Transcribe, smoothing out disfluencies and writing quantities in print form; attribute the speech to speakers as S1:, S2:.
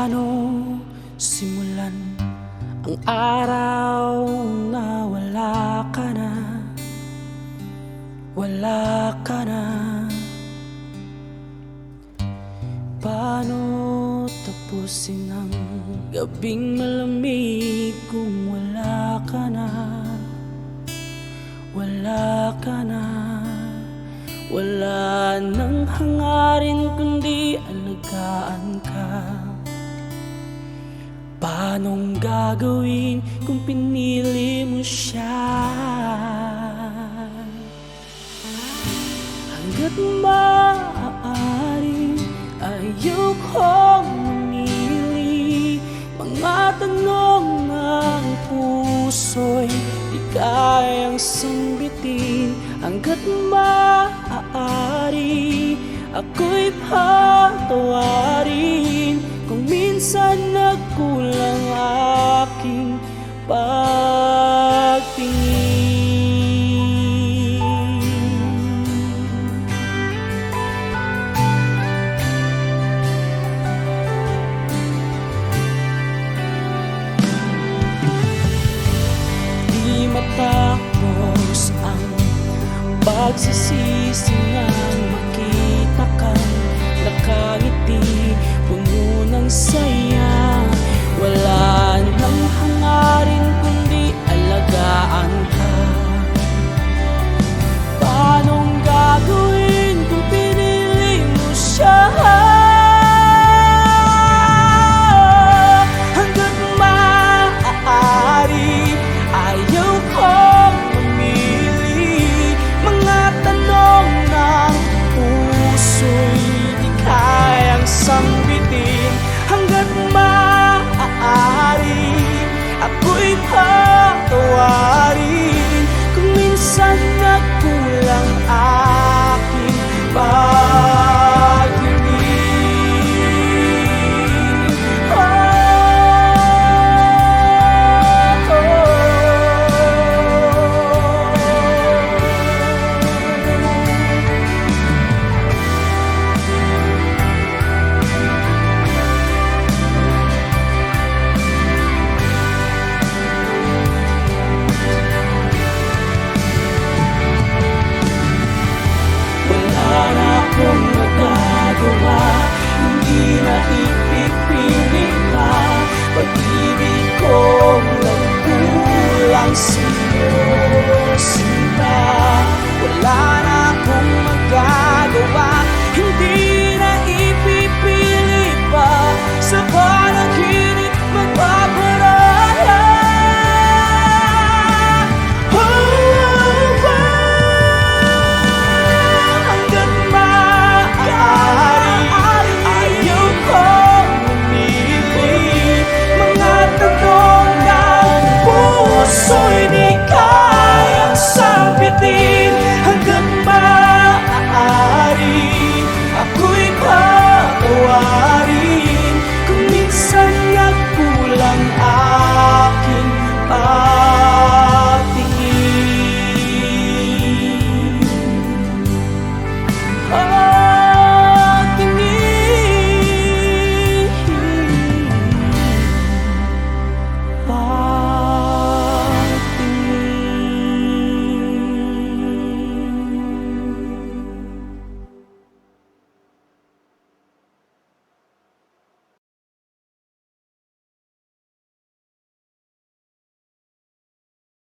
S1: Paano simulan ang araw na wala ka na? Wala ka na. Paano tapusin ang gabing malamig kung wala ka na? Wala ka na. Wala nang hangarin kundi alagaan ka. Paanong gagawin kung pinili mo siya? Hanggat maaari ayokong mamili. Mga tanong ng puso'y di kayang sambitin. Hanggat maaari ako'y patawarin kung minsan nagkulang aking pagtingin. Di matapos ang pagsisisi nang makita kang nakangiti, puno ng saya. Wala nang hangarin kundi alagaan ka. Paanong gagawin kung pinili mo siya? Hanggat maaari ayaw kong mamili. Mga tanong ng puso'y di kayang sambitin. Hanggat maaari ako'y patawarin kung minsan nagkulang aking pagtingin. Kung magagawa, hindi na ipipilit pa. Pag-ibig kong nagkulang sa'yo.